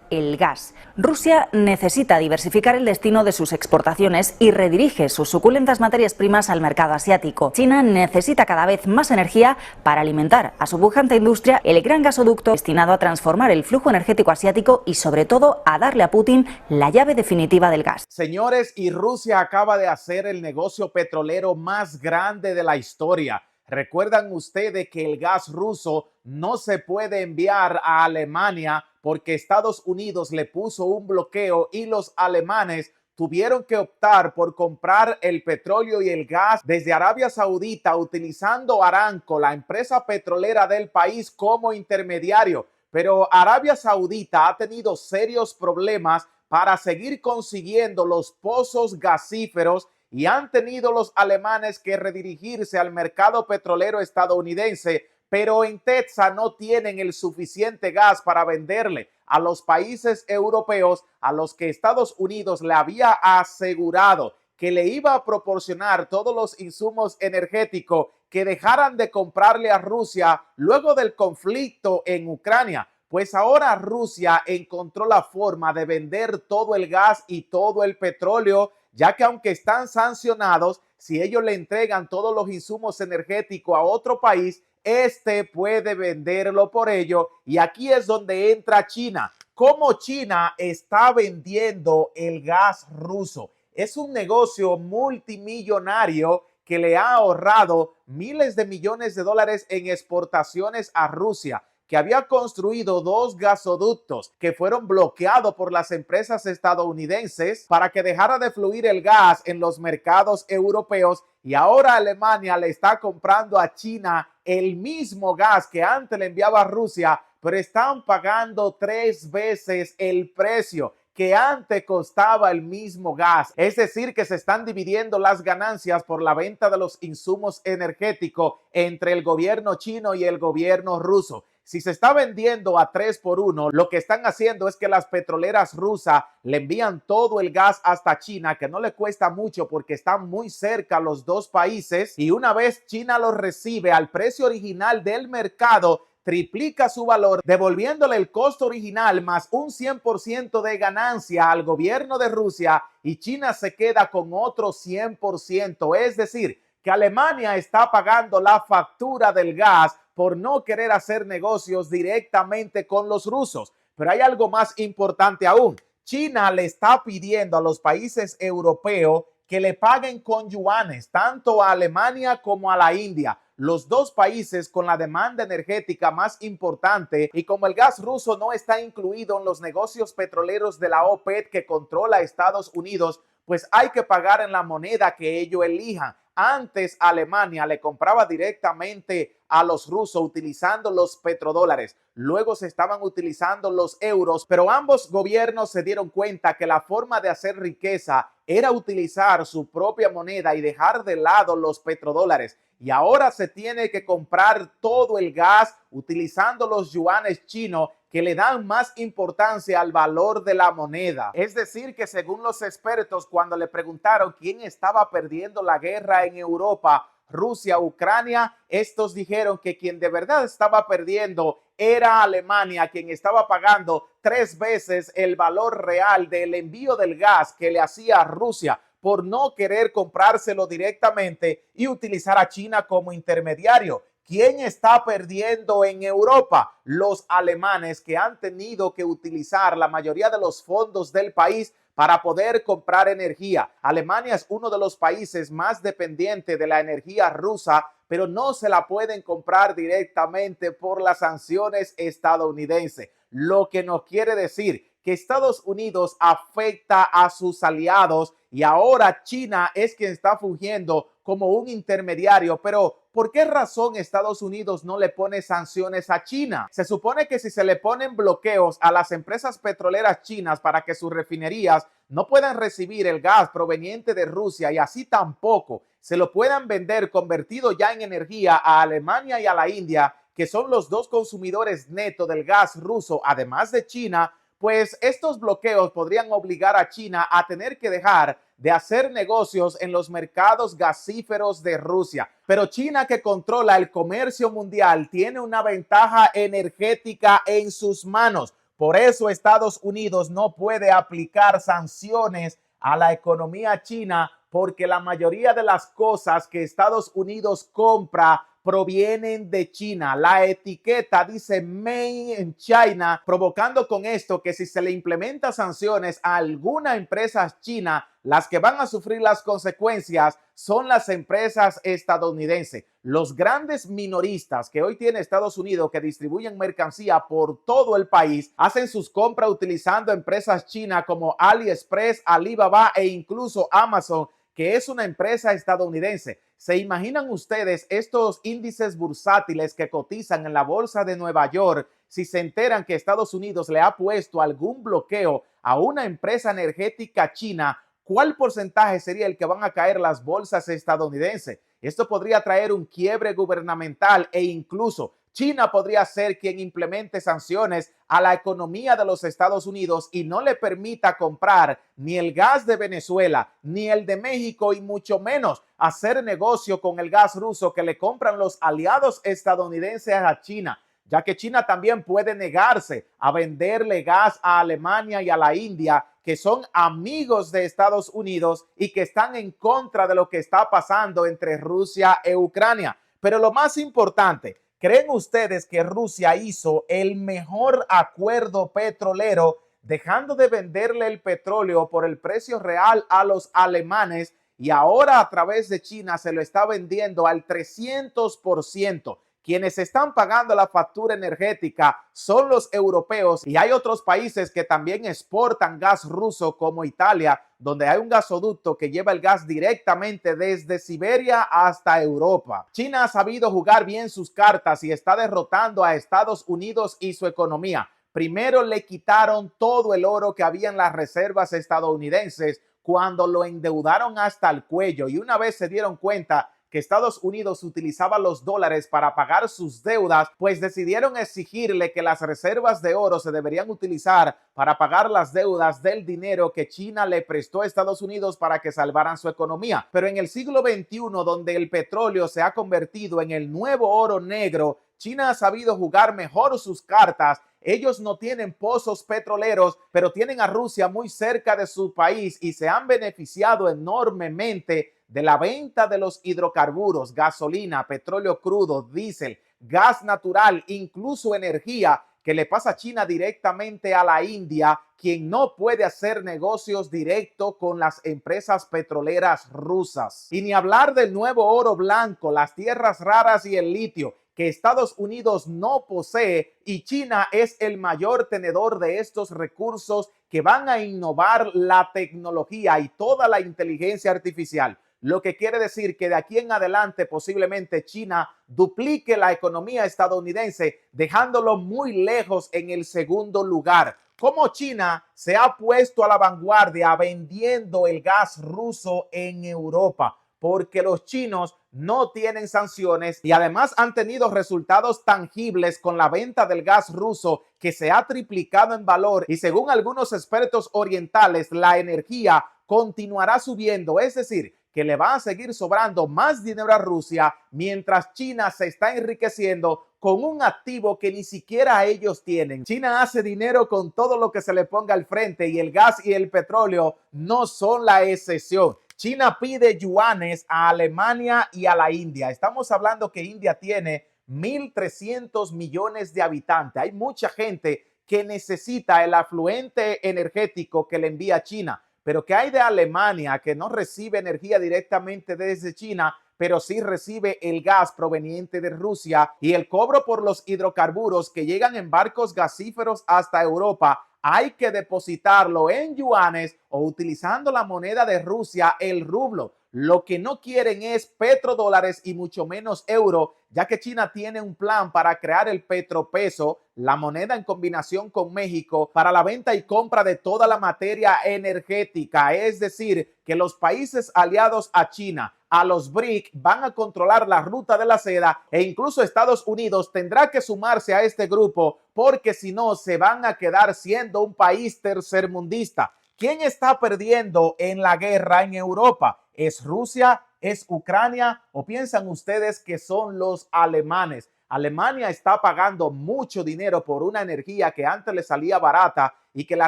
el gas. Rusia necesita diversificar el destino de sus exportaciones y redirige sus suculentas materias primas al mercado asiático. China necesita cada vez más energía para alimentar a su pujante industria, el gran gasoducto destinado a transformar el flujo energético asiático y sobre todo a darle a Putin la llave definitiva del gas. Señores, y Rusia acaba de hacer el negocio petrolero más grande de la historia. ¿Recuerdan ustedes que el gas ruso no se puede enviar a Alemania porque Estados Unidos le puso un bloqueo y los alemanes tuvieron que optar por comprar el petróleo y el gas desde Arabia Saudita utilizando Aramco, la empresa petrolera del país, como intermediario? Pero Arabia Saudita ha tenido serios problemas para seguir consiguiendo los pozos gasíferos y han tenido los alemanes que redirigirse al mercado petrolero estadounidense, pero en Texas no tienen el suficiente gas para venderle a los países europeos a los que Estados Unidos le había asegurado que le iba a proporcionar todos los insumos energéticos que dejaran de comprarle a Rusia luego del conflicto en Ucrania. Pues ahora Rusia encontró la forma de vender todo el gas y todo el petróleo, ya que aunque están sancionados, si ellos le entregan todos los insumos energéticos a otro país, este puede venderlo por ello. Y aquí es donde entra China. ¿Cómo China está vendiendo el gas ruso? Es un negocio multimillonario que le ha ahorrado miles de millones de dólares en exportaciones a Rusia, que había construido 2 gasoductos que fueron bloqueados por las empresas estadounidenses para que dejara de fluir el gas en los mercados europeos, y ahora Alemania le está comprando a China el mismo gas que antes le enviaba a Rusia, pero están pagando 3 veces el precio que antes costaba el mismo gas. Es decir, que se están dividiendo las ganancias por la venta de los insumos energéticos entre el gobierno chino y el gobierno ruso. Si se está vendiendo a 3 por 1, lo que están haciendo es que las petroleras rusas le envían todo el gas hasta China, que no le cuesta mucho porque están muy cerca los dos países, y una vez China los recibe al precio original del mercado, triplica su valor, devolviéndole el costo original más un 100% de ganancia al gobierno de Rusia, y China se queda con otro 100%. Es decir, que Alemania está pagando la factura del gas por no querer hacer negocios directamente con los rusos. Pero hay algo más importante aún. China le está pidiendo a los países europeos que le paguen con yuanes, tanto a Alemania como a la India, los dos países con la demanda energética más importante, y como el gas ruso no está incluido en los negocios petroleros de la OPEP que controla Estados Unidos, pues hay que pagar en la moneda que ellos elijan. Antes Alemania le compraba directamente a los rusos utilizando los petrodólares, luego se estaban utilizando los euros, pero ambos gobiernos se dieron cuenta que la forma de hacer riqueza era utilizar su propia moneda y dejar de lado los petrodólares, y ahora se tiene que comprar todo el gas utilizando los yuanes chinos, que le dan más importancia al valor de la moneda. Es decir, que según los expertos, cuando le preguntaron quién estaba perdiendo la guerra en Europa, Rusia, Ucrania, estos dijeron que quien de verdad estaba perdiendo era Alemania, quien estaba pagando 3 veces el valor real del envío del gas que le hacía a Rusia por no querer comprárselo directamente y utilizar a China como intermediario. ¿Quién está perdiendo en Europa? Los alemanes, que han tenido que utilizar la mayoría de los fondos del país para poder comprar energía. Alemania es uno de los países más dependientes de la energía rusa, pero no se la pueden comprar directamente por las sanciones estadounidenses. Lo que nos quiere decir que Estados Unidos afecta a sus aliados, y ahora China es quien está fungiendo como un intermediario. Pero ¿por qué razón Estados Unidos no le pone sanciones a China? Se supone que si se le ponen bloqueos a las empresas petroleras chinas para que sus refinerías no puedan recibir el gas proveniente de Rusia, y así tampoco se lo puedan vender convertido ya en energía a Alemania y a la India, que son los dos consumidores netos del gas ruso, además de China, pues estos bloqueos podrían obligar a China a tener que dejar de hacer negocios en los mercados gasíferos de Rusia. Pero China, que controla el comercio mundial, tiene una ventaja energética en sus manos. Por eso Estados Unidos no puede aplicar sanciones a la economía china porque la mayoría de las cosas que Estados Unidos compra provienen de China. La etiqueta dice Made in China, provocando con esto que si se le implementa sanciones a alguna empresa china, las que van a sufrir las consecuencias son las empresas estadounidenses. Los grandes minoristas que hoy tiene Estados Unidos que distribuyen mercancía por todo el país, hacen sus compras utilizando empresas chinas como AliExpress, Alibaba e incluso Amazon, que es una empresa estadounidense. ¿Se imaginan ustedes estos índices bursátiles que cotizan en la bolsa de Nueva York si se enteran que Estados Unidos le ha puesto algún bloqueo a una empresa energética china? ¿Cuál porcentaje sería el que van a caer las bolsas estadounidenses? Esto podría traer un quiebre gubernamental e incluso China podría ser quien implemente sanciones a la economía de los Estados Unidos y no le permita comprar ni el gas de Venezuela, ni el de México y mucho menos hacer negocio con el gas ruso que le compran los aliados estadounidenses a China, ya que China también puede negarse a venderle gas a Alemania y a la India, que son amigos de Estados Unidos y que están en contra de lo que está pasando entre Rusia e Ucrania. Pero lo más importante, ¿creen ustedes que Rusia hizo el mejor acuerdo petrolero dejando de venderle el petróleo por el precio real a los alemanes y ahora a través de China se lo está vendiendo al 300%? Quienes están pagando la factura energética son los europeos y hay otros países que también exportan gas ruso como Italia, donde hay un gasoducto que lleva el gas directamente desde Siberia hasta Europa. China ha sabido jugar bien sus cartas y está derrotando a Estados Unidos y su economía. Primero le quitaron todo el oro que había en las reservas estadounidenses cuando lo endeudaron hasta el cuello y una vez se dieron cuenta que Estados Unidos utilizaba los dólares para pagar sus deudas, pues decidieron exigirle que las reservas de oro se deberían utilizar para pagar las deudas del dinero que China le prestó a Estados Unidos para que salvaran su economía. Pero en el siglo XXI, donde el petróleo se ha convertido en el nuevo oro negro, China ha sabido jugar mejor sus cartas. Ellos no tienen pozos petroleros, pero tienen a Rusia muy cerca de su país y se han beneficiado enormemente de la venta de los hidrocarburos, gasolina, petróleo crudo, diésel, gas natural, incluso energía que le pasa a China directamente a la India, quien no puede hacer negocios directos con las empresas petroleras rusas. Y ni hablar del nuevo oro blanco, las tierras raras y el litio, que Estados Unidos no posee y China es el mayor tenedor de estos recursos que van a innovar la tecnología y toda la inteligencia artificial. Lo que quiere decir que de aquí en adelante posiblemente China duplique la economía estadounidense, dejándolo muy lejos en el segundo lugar. ¿Cómo China se ha puesto a la vanguardia vendiendo el gas ruso en Europa? Porque los chinos no tienen sanciones y además han tenido resultados tangibles con la venta del gas ruso que se ha triplicado en valor y según algunos expertos orientales la energía continuará subiendo, es decir, que le va a seguir sobrando más dinero a Rusia mientras China se está enriqueciendo con un activo que ni siquiera ellos tienen. China hace dinero con todo lo que se le ponga al frente y el gas y el petróleo no son la excepción. China pide yuanes a Alemania y a la India. Estamos hablando que India tiene 1.300 millones de habitantes. Hay mucha gente que necesita el afluente energético que le envía China. Pero ¿qué hay de Alemania, que no recibe energía directamente desde China, pero sí recibe el gas proveniente de Rusia y el cobro por los hidrocarburos que llegan en barcos gasíferos hasta Europa? Hay que depositarlo en yuanes o utilizando la moneda de Rusia, el rublo. Lo que no quieren es petrodólares y mucho menos euro, ya que China tiene un plan para crear el petropeso, la moneda en combinación con México, para la venta y compra de toda la materia energética. Es decir, que los países aliados a China, a los BRIC, van a controlar la ruta de la seda e incluso Estados Unidos tendrá que sumarse a este grupo porque si no se van a quedar siendo un país tercermundista. ¿Quién está perdiendo en la guerra en Europa? ¿Es Rusia? ¿Es Ucrania? ¿O piensan ustedes que son los alemanes? Alemania está pagando mucho dinero por una energía que antes le salía barata y que la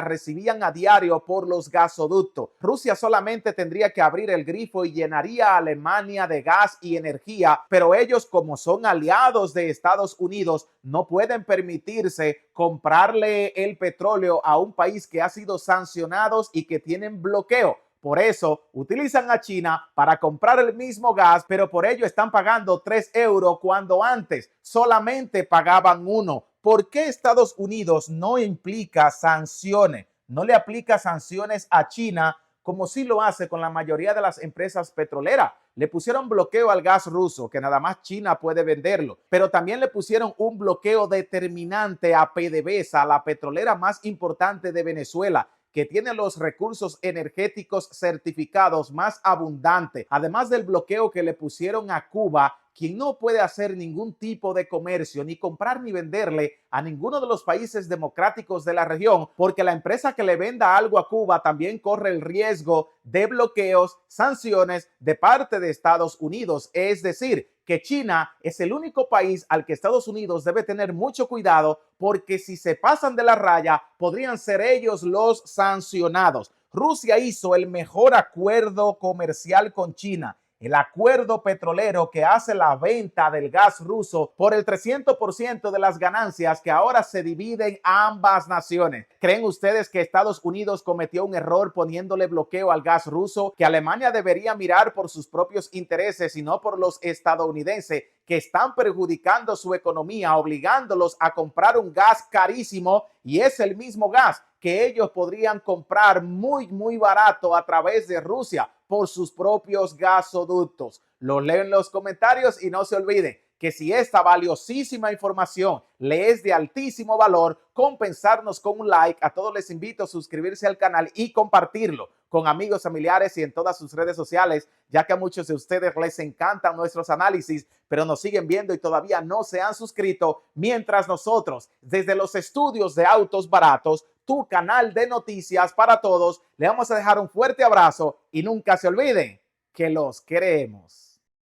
recibían a diario por los gasoductos. Rusia solamente tendría que abrir el grifo y llenaría a Alemania de gas y energía, pero ellos, como son aliados de Estados Unidos, no pueden permitirse comprarle el petróleo a un país que ha sido sancionado y que tienen bloqueo. Por eso utilizan a China para comprar el mismo gas, pero por ello están pagando 3 euros cuando antes solamente pagaban 1. ¿Por qué Estados Unidos no implica sanciones? No le aplica sanciones a China como sí lo hace con la mayoría de las empresas petroleras. Le pusieron bloqueo al gas ruso, que nada más China puede venderlo, pero también le pusieron un bloqueo determinante a PDVSA, la petrolera más importante de Venezuela, que tiene los recursos energéticos certificados más abundantes, además del bloqueo que le pusieron a Cuba, quien no puede hacer ningún tipo de comercio, ni comprar ni venderle a ninguno de los países democráticos de la región, porque la empresa que le venda algo a Cuba también corre el riesgo de bloqueos, sanciones de parte de Estados Unidos. Es decir, que China es el único país al que Estados Unidos debe tener mucho cuidado, porque si se pasan de la raya, podrían ser ellos los sancionados. Rusia hizo el mejor acuerdo comercial con China, el acuerdo petrolero que hace la venta del gas ruso por el 300% de las ganancias que ahora se dividen a ambas naciones. ¿Creen ustedes que Estados Unidos cometió un error poniéndole bloqueo al gas ruso? ¿Que Alemania debería mirar por sus propios intereses y no por los estadounidenses, que están perjudicando su economía, obligándolos a comprar un gas carísimo, y es el mismo gas que ellos podrían comprar muy barato a través de Rusia por sus propios gasoductos? Lo leo en los comentarios y no se olviden que si esta valiosísima información le es de altísimo valor, compensarnos con un like. A todos les invito a suscribirse al canal y compartirlo con amigos, familiares y en todas sus redes sociales, ya que a muchos de ustedes les encantan nuestros análisis, pero nos siguen viendo y todavía no se han suscrito, mientras nosotros, desde los estudios de Autos Baratos, tu canal de noticias para todos, le vamos a dejar un fuerte abrazo y nunca se olviden que los queremos.